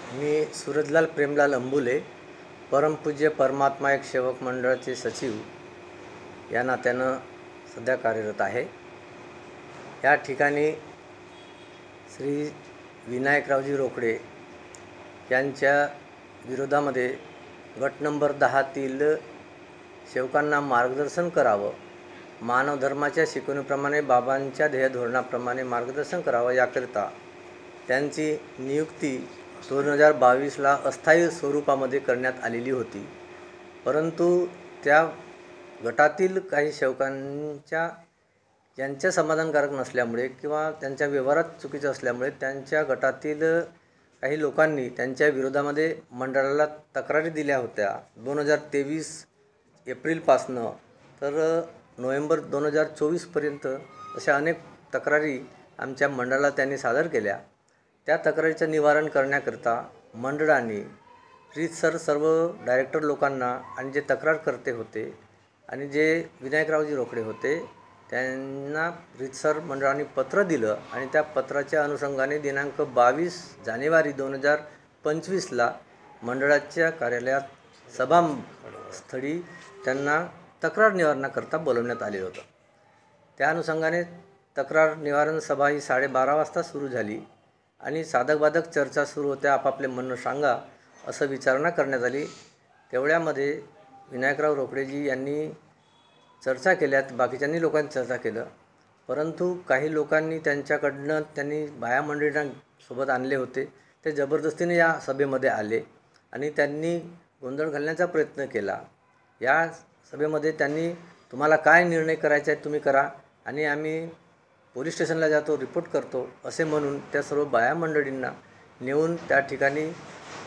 मी सूरजलाल प्रेमलाल अंबुले, परमपूज्य परमात्मा एक सेवक मंडळाचे सचिव या नात्यानं सध्या कार्यरत आहे। या ठिकाणी श्री विनायकरावजी रोकडे यांच्या विरोधामध्ये गट नंबर 10 तील सेवकांना मार्गदर्शन करावं, मानव धर्माच्या शिकवणीप्रमाणे बाबांच्या ध्येय धोरणाप्रमाणे मार्गदर्शन करावं याकरिता त्यांची नियुक्ती 2022ला अस्थायी स्वरूपामध्ये करण्यात आलेली होती। परंतु त्या गटातील काही यांच्या समाधानकारक नसल्यामुळे किंवा त्यांच्या व्यवहारात चुकीचं असल्यामुळे त्यांच्या गटातील काही लोकांनी त्यांच्या विरोधामध्ये मंडळाला तक्रारी दिल्या होत्या। 2023 एप्रिलपासनं तर नोव्हेंबर 2024 पर्यंत अशा अनेक तक्रारी आमच्या मंडळाला त्यांनी सादर केल्या। त्या तक्रारीचं निवारण करण्याकरता मंडळाने रीतसर सर्व डायरेक्टर लोकांना आणि जे तक्रारकर्ते होते आणि जे विनायकरावजी रोकडे होते त्यांना रीतसर मंडळाने पत्र दिलं आणि त्या पत्राच्या अनुषंगाने दिनांक 22 जानेवारी 2025ला मंडळाच्या कार्यालयात सभास्थळी त्यांना तक्रार निवारणाकरता बोलवण्यात आले होतं। त्या अनुषंगाने तक्रार निवारण सभा ही 12:30 वाजता सुरू झाली आणि साधक-बाधक चर्चा सुरू होत्या। आपापले म्हणणं सांगा असं विचारणा करण्यात आली। तेवढ्यामध्ये विनायकराव रोकडेजी यांनी चर्चा केल्यात, बाकीच्यांनी लोकांनी चर्चा केलं, परंतु काही लोकांनी त्यांनी बाया मंडळींना सोबत आणले होते। ते जबरदस्तीने या सभेमध्ये आले आणि त्यांनी गोंधळ घालण्याचा प्रयत्न केला। या सभेमध्ये त्यांनी तुम्हाला काय निर्णय करायचा आहे तुम्ही करा आणि आम्ही पोलीस स्टेशनला जातो, रिपोर्ट करतो असे म्हणून त्या सर्व बाया मंडळींना नेऊन त्या ठिकाणी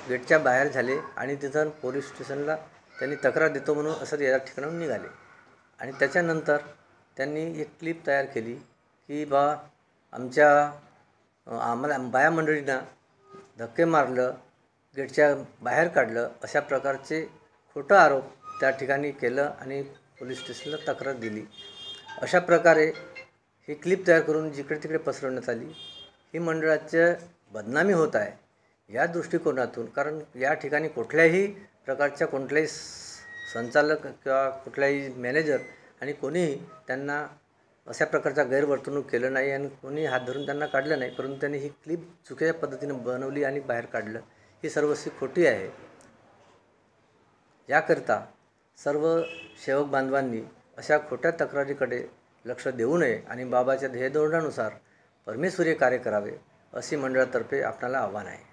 गेटच्या बाहेर झाले आणि तिथं पोलीस स्टेशनला त्यांनी तक्रार देतो म्हणून असं या ठिकाणाहून निघाले। आणि त्याच्यानंतर त्यांनी एक क्लिप तयार केली की आम्हाला बाया मंडळींना धक्के मारलं, गेटच्या बाहेर काढलं, अशा प्रकारचे खोटं आरोप त्या ठिकाणी केलं आणि पोलीस स्टेशनला तक्रार दिली। अशा प्रकारे ही क्लिप तयार करून जिकडे तिकडे पसरवण्यात आली। ही मंडळाची बदनामी होत आहे या दृष्टिकोनातून, कारण या ठिकाणी कुठल्याही प्रकारच्या कोणत्याही संचालक किंवा कुठलाही मॅनेजर आणि कोणीही त्यांना अशा प्रकारचा गैरवर्तणूक केलं नाही आणि कोणी हात धरून त्यांना काढलं नाही, परंतु त्यांनी ही क्लिप चुकीच्या पद्धतीने बनवली आणि बाहेर काढलं। ही सर्वस्वी खोटी आहे। याकरता सर्व सेवक बांधवांनी अशा खोट्या तक्रारीकडे लक्ष देऊ नये आणि बाबाच्या ध्येय धोरणानुसार परमेश्वरी कार्य करावे अशी मंडळातर्फे आपल्याला आव्हान आहे।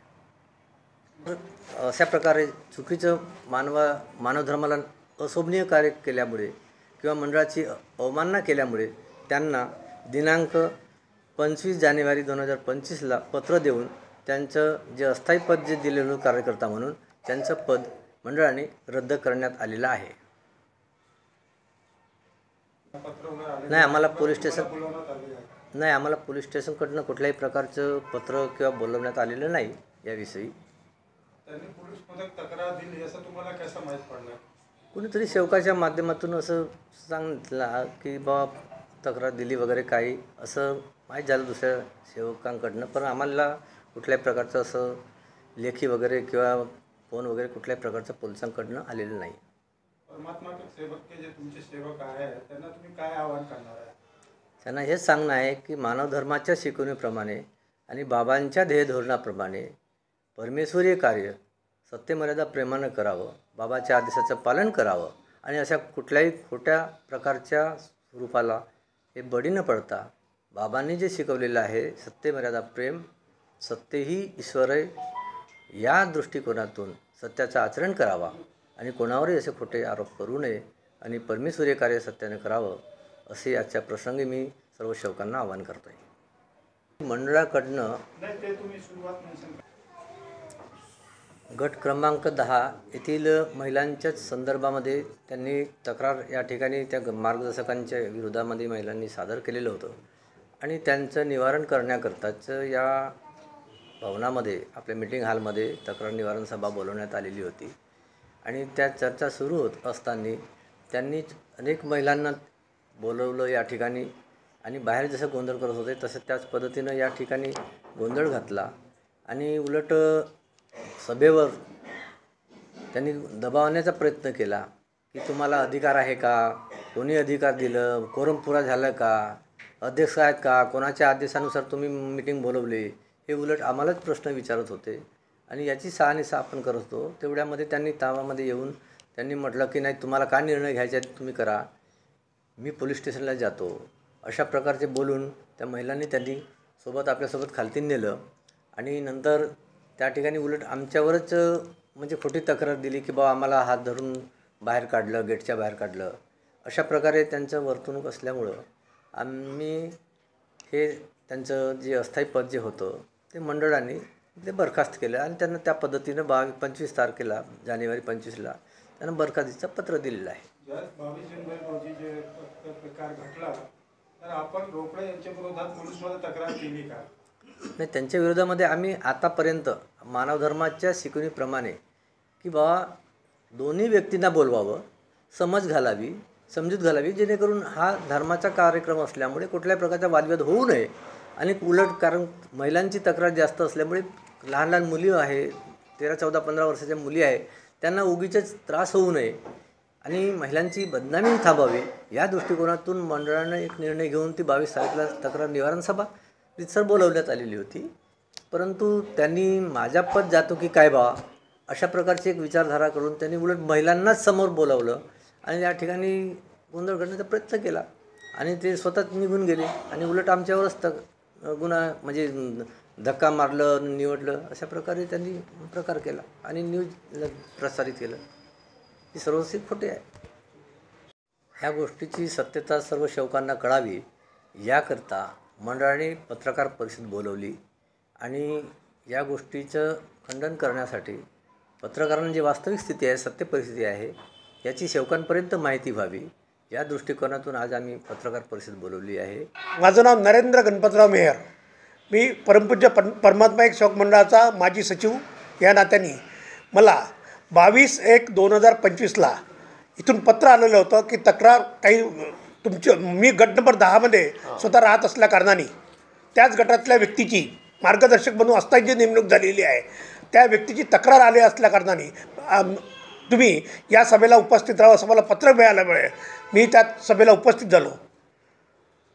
अशा प्रकारे चुकीचं मानव धर्माला अशोभनीय कार्य केल्यामुळे किंवा मंडळाची अवमानना केल्यामुळे त्यांना दिनांक 25 जानेवारी 2025ला पत्र देऊन त्यांचं जे अस्थायी पद जे दिलेलं कार्यकर्ता म्हणून त्यांचं पद मंडळाने रद्द करण्यात आलेलं आहे। नाही, आम्हाला पोलीस स्टेशनकडनं कुठल्याही प्रकारचं पत्र किंवा बोलवण्यात आलेलं नाही। याविषयी कुणीतरी सेवकाच्या माध्यमातून असं सांगितलं की तक्रार दिली वगैरे काही असं माहीत झालं दुसऱ्या सेवकांकडनं, पण आम्हाला कुठल्याही प्रकारचं असं लेखी वगैरे किंवा फोन वगैरे कुठल्याही प्रकारचं पोलिसांकडनं आलेलं नाही। परमात्मा के सेवक के जे तुमचे सेवक आहे त्यांना तुम्ही काय आवाहन करणार आहे? त्यांना हेच सांगणं आहे की मानव धर्माच्या शिकवणीप्रमाणे आणि बाबांच्या ध्येय धोरणाप्रमाणे परमेश्वरीय कार्य सत्यमर्यादा प्रेमानं करावं, बाबाच्या आदेशाचं पालन करावं आणि अशा कुठल्याही खोट्या प्रकारच्या रूपाला हे बळी न पडता बाबांनी जे शिकवलेलं आहे सत्यमर्यादा प्रेम, सत्य ही ईश्वर आहे या दृष्टिकोनातून सत्याचं आचरण करावा आणि कोणावरही असे खोटे आरोप करू नये आणि परमेश्वरीय कार्य सत्याने करावं असे आजच्या प्रसंगी मी सर्व सेवकांना आवाहन करतो आहे। मंडळाकडनं गट क्रमांक 10 येथील महिलांच्याच संदर्भामध्ये त्यांनी तक्रार या ठिकाणी त्या मार्गदर्शकांच्या विरोधामध्ये महिलांनी सादर केलेलं होतं आणि त्यांचं निवारण करण्याकरताच या भवनामध्ये आपल्या मीटिंग हॉलमध्ये तक्रार निवारण सभा बोलवण्यात आलेली होती आणि त्या चर्चा सुरू होत असताना त्यांनी अनेक महिलांना बोलवलं या ठिकाणी आणि बाहेर जसं गोंधळ करत होते तसं त्याच पद्धतीनं या ठिकाणी गोंधळ घातला आणि उलट सभेवर त्यांनी दबाव आणण्याचा प्रयत्न केला की तुम्हाला अधिकार आहे का, कोणी अधिकार दिलं, कोरम पुरा झालं का, अध्यक्ष आहेत का, कोणाच्या आदेशानुसार तुम्ही मीटिंग बोलवली, हे उलट आम्हालाच प्रश्न विचारत होते. आणि याची शहानिशा आपण करत होतो. तेवढ्यामध्ये त्यांनी तावामध्ये येऊन त्यांनी म्हटलं की नाही, तुम्हाला काय निर्णय घ्यायचा आहे तुम्ही करा, मी पोलीस स्टेशनला जातो, अशा प्रकारचे बोलून त्या महिलांनी त्यांनी सोबत आपल्यासोबत खालती नेलं. आणि नंतर त्या ठिकाणी उलट आमच्यावरच म्हणजे खोटी तक्रार दिली की बा आम्हाला हात धरून बाहेर काढलं, गेटच्या बाहेर काढलं. अशा प्रकारे त्यांचं वर्तणूक असल्यामुळं आम्ही हे त्यांचं जे अस्थायी पद जे होतं ते मंडळाने ते बरखास्त केलं आणि त्यांना त्या पद्धतीनं 25 तारखेला जानेवारी 25ला त्यांना बरखास्तीचं पत्र दिलेलं आहे. ज्या 22 जानेवारी रोजी जे प्रकार घडला, तर आपण रोकडे यांच्या विरोधात पोलिसमध्ये तक्रार केली का? नाही, त्यांच्या विरोधामध्ये आम्ही आतापर्यंत मानवधर्माच्या शिकवणीप्रमाणे की बाबा दोन्ही व्यक्तींना बोलवावं, समजूत घालावी, जेणेकरून हा धर्माचा कार्यक्रम असल्यामुळे कुठल्याही प्रकारचा वादविवाद होऊ नये. आणि उलट कारण महिलांची तक्रार जास्त असल्यामुळे लहान लहान मुली आहे, 13, 14, 15 वर्षाच्या मुली आहे, त्यांना उगीचच त्रास होऊ नये आणि महिलांची बदनामी थांबावी, या दृष्टिकोनातून मंडळानं एक निर्णय घेऊन ती 22 तारखेला तक्रार निवारण सभा रितसर बोलवण्यात आलेली होती. परंतु त्यांनी माझा पद जातो की काय बा, अशा प्रकारची एक विचारधारा करून त्यांनी उलट महिलांनाच समोर बोलावलं आणि या ठिकाणी गोंधळ करण्याचा प्रयत्न केला आणि ते स्वतःच निघून गेले. आणि उलट आमच्यावरच गुन्हा म्हणजे धक्का मारलं, निवडलं, अशा प्रकारे त्यांनी प्रकार केला आणि न्यूज प्रसारित केलं. ही सर्वस्वी खोटे आहे. ह्या गोष्टीची सत्यता सर्व सेवकांना कळावी याकरता मंडळाने पत्रकार परिषद बोलवली आणि या गोष्टीचं खंडन करण्यासाठी पत्रकारांची जी वास्तविक स्थिती आहे, सत्य परिस्थिती आहे, याची सेवकांपर्यंत माहिती व्हावी या दृष्टिकोनातून आज आम्ही पत्रकार परिषद बोलवली आहे. माझं नाव नरेंद्र गणपतराव मेहर. मी परमपूज्य परमात्मा एक सेवक मंडळाचा माजी सचिव या नात्याने मला 22/1/2025ला इथून पत्र आलेलं होतं की तक्रार काही मी गट नंबर 10मध्ये स्वतः राहत असल्या कारणाने त्याच गटातल्या व्यक्तीची मार्गदर्शक म्हणून अस्थायी नेमणूक झालेली आहे, त्या व्यक्तीची तक्रार आली असल्या कारणाने तुम्ही या सभेला उपस्थित राहा असं मला पत्र मिळाल्यामुळे मी त्या सभेला उपस्थित झालो.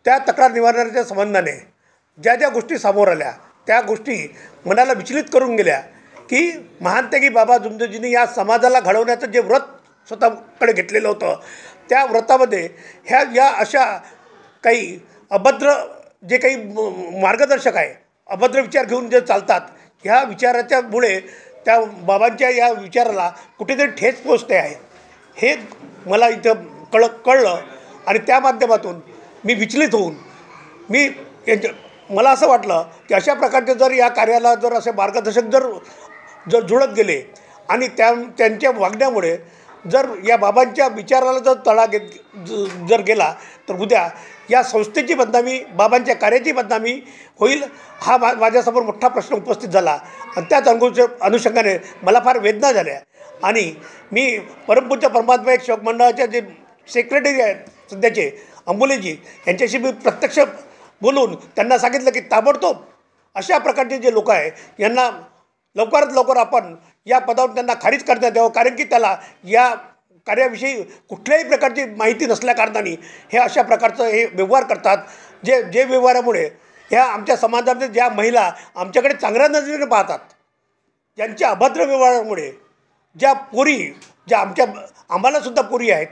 त्या तक्रार निवारणाच्या संबंधाने ज्या ज्या गोष्टी समोर आल्या त्या गोष्टी मनाला विचलित करून गेल्या की महानतेगी बाबा जुमजोजींनी या समाजाला घडवण्याचं जे व्रत स्वतःकडे घेतलेलं होतं, त्या व्रतामध्ये या अशा काही अभद्र जे काही मार्गदर्शक आहे, अभद्र विचार घेऊन जे चालतात, ह्या विचाराच्यामुळे त्या बाबांच्या या विचाराला कुठेतरी ठेच पोचते आहे, हे मला इथं कळलं. आणि त्या माध्यमातून मी विचलित होऊन मला असं वाटलं की अशा प्रकारचे जर या कार्याला जर असे मार्गदर्शक जर जुळत गेले आणि त्यांच्या वागण्यामुळे जर या बाबांच्या विचाराला जर तडा जर गेला तर उद्या या संस्थेची बदनामी, बाबांच्या कार्याची बदनामी होईल, हा माझ्यासमोर मोठा प्रश्न उपस्थित झाला. आणि त्याच अनुषंगाने मला फार वेदना झाल्या. आणि मी परमपूज्य परमात्मा एक सेवक मंडळाचे जे सेक्रेटरी आहेत सध्याचे अंबुलेजी, यांच्याशी मी प्रत्यक्ष बोलून त्यांना सांगितलं की ताबडतोब अशा प्रकारचे जे लोक आहे यांना लवकरात लवकर आपण या पदावर त्यांना खारिज करण्यात यावं, कारण की त्याला या कार्याविषयी कुठल्याही प्रकारची माहिती नसल्या कारणाने हे अशा प्रकारचं हे व्यवहार करतात, जे व्यवहारामुळे ह्या आमच्या समाजामध्ये ज्या महिला आमच्याकडे चांगल्या नजरेने पाहतात, ज्यांच्या अभद्र व्यवहारामुळे ज्या पोरी ज्या आम्हालासुद्धा पोरी आहेत,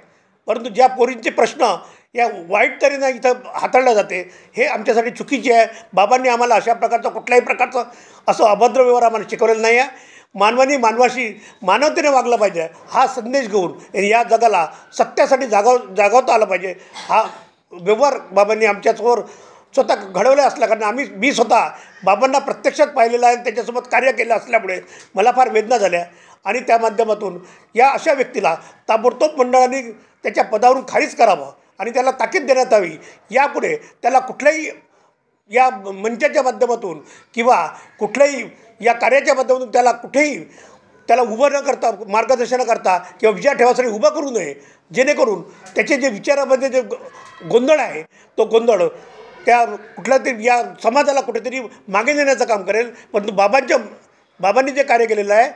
परंतु ज्या पोरींचे प्रश्न या वाईट तऱ्हेनं इथं हाताळल्या जाते, हे आमच्यासाठी चुकीचे आहे. बाबांनी आम्हाला अशा प्रकारचं कुठल्याही प्रकारचं असं अभद्र व्यवहार आम्हाला शिकवलेलं नाही आहे. मानवानी मानवाशी मानवतेने वागलं पाहिजे, हा संदेश घेऊन या जगाला सत्यासाठी जागवता आलं पाहिजे, हा व्यवहार बाबांनी आमच्यासमोर स्वतः घडवलं असल्या कारण मी स्वतः बाबांना प्रत्यक्षात पाहिलेलं आहे, त्याच्यासोबत कार्य केलं असल्यामुळे मला फार वेदना झाल्या. आणि त्या माध्यमातून या अशा व्यक्तीला ताबडतोब मंडळाने त्याच्या पदावरून खारिज करावं आणि त्याला ताकीद देण्यात यावी. यापुढे त्याला कुठल्याही या मंचाच्या माध्यमातून किंवा कुठल्याही या कार्याच्या माध्यमातून त्याला कुठेही त्याला उभं न करता, मार्गदर्शन न करता किंवा विचार ठेवासाठी उभं करू नये, जेणेकरून त्याचे जे विचारामध्ये जे गोंधळ आहे तो गोंधळ त्या कुठल्या तरी या समाजाला कुठेतरी मागे नेण्याचं काम करेल. परंतु बाबांनी जे कार्य केलेलं आहे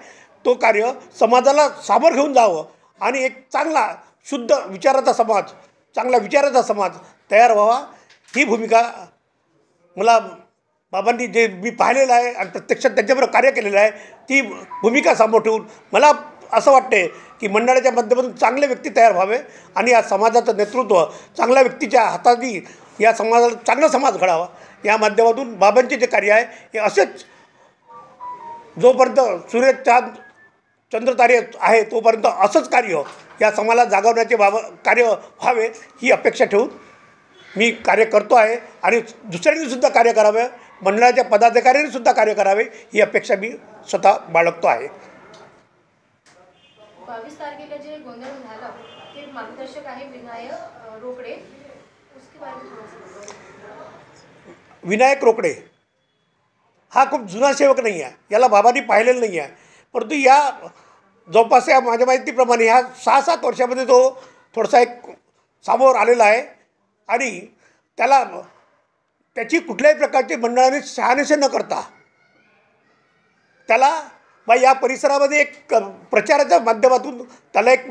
तो कार्य समाजाला सामोर घेऊन जावं आणि एक चांगला शुद्ध विचाराचा समाज, चांगला विचाराचा समाज तयार व्हावा, ही भूमिका मला बाबांनी जे मी पाहिलेलं आहे आणि प्रत्यक्षात त्यांच्याबरोबर कार्य केलेलं आहे ती भूमिका समोर ठेवून मला असं वाटते की मंडळाच्या माध्यमातून चांगले व्यक्ती तयार व्हावे आणि या समाजाचं नेतृत्व चांगल्या व्यक्तीच्या हाताने या समाजाला चांगला समाज घडावा. या माध्यमातून बाबांचे जे कार्य आहे हे असेच जोपर्यंत सूर्य चांद चंद्रतारे आहे तोपर्यंत असंच कार्य या समाजाला जागवण्याचे कार्य व्हावे ही अपेक्षा ठेवून मी कार्य करतो आहे आणि दुसऱ्यांनीसुद्धा कार्य करावे, मंडळाच्या पदाधिकाऱ्यांनीसुद्धा कार्य करावे ही अपेक्षा मी स्वतः बाळगतो आहे. 22 तारखेला जे गोंधळ झालं ते मार्गदर्शक आहे विनायक रोकडे, उसके बारे में थोड़ा सा. विनायक रोकडे हा खूप जुना सेवक नाही आहे, याला बाबांनी पाहिलेलं नाही आहे, परंतु या जवळपास या माझ्या माहितीप्रमाणे ह्या 6-7 वर्षामध्ये तो थोडासा एक सामोर आलेला आहे आणि त्याला त्याची कुठल्याही प्रकारचे मंडळाने शहानिशा न करता त्याला या परिसरामध्ये एक प्रचाराच्या माध्यमातून त्याला एक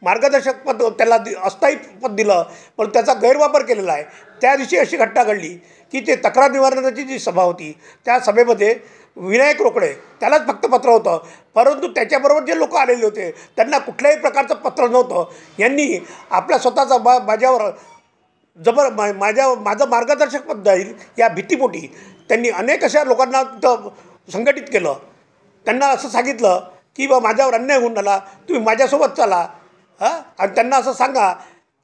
मार्गदर्शक पद त्याला अस्थायी पद दिलं, पण त्याचा गैरवापर केलेला आहे. त्या दिवशी अशी घटना घडली की ते तक्रार निवारणाची जी सभा होती त्या सभेमध्ये विनायक रोकडे त्यालाच फक्त पत्र होतं, परंतु त्याच्याबरोबर जे लोक आलेले होते त्यांना कुठल्याही प्रकारचं पत्र नव्हतं. यांनी आपल्या स्वतःचा माझ्यावर माझं मार्गदर्शक पद जाईल या भीतीपोटी त्यांनी अनेक अशा लोकांना संघटित केलं. त्यांना असं सांगितलं की बा माझ्यावर अन्याय होऊन आला, तुम्ही माझ्यासोबत चला आणि त्यांना असं सांगा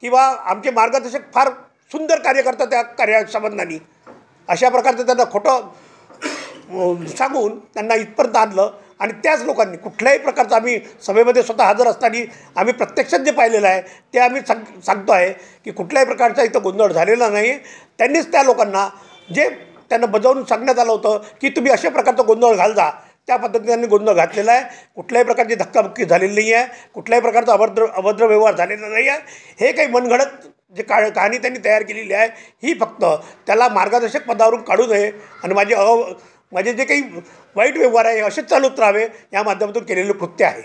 की बा आमचे मार्गदर्शक फार सुंदर कार्य करतात त्या कार्यासंबंधाने. अशा प्रकारचं त्यांना खोटं सांगून त्यांना इथपर्यंत आणलं आणि त्याच लोकांनी कुठल्याही प्रकारचं आम्ही सभेमध्ये स्वतः हजर असताना आम्ही प्रत्यक्षात जे पाहिलेलं आहे ते आम्ही सांगतो आहे की कुठल्याही प्रकारचा इथं गोंधळ झालेला नाही. त्यांनीच त्या लोकांना जे त्यांना बजावून सांगण्यात आलं होतं की तुम्ही अशा प्रकारचा गोंधळ घालता त्या पद्धतीने त्यांनी गोंधळ घातलेला आहे. कुठल्याही प्रकारची धक्काबुक्की झालेली नाही आहे, कुठल्याही प्रकारचा अभद्र व्यवहार झालेला नाही आहे. हे काही मनगडत जे कहाणी त्यांनी तयार केलेली आहे ही फक्त त्याला मार्गदर्शक पदावरून काढू नये आणि माझे जे काही वाईट व्यवहार आहे असेच चालूच राहावे या माध्यमातून केलेलं कृत्य आहे.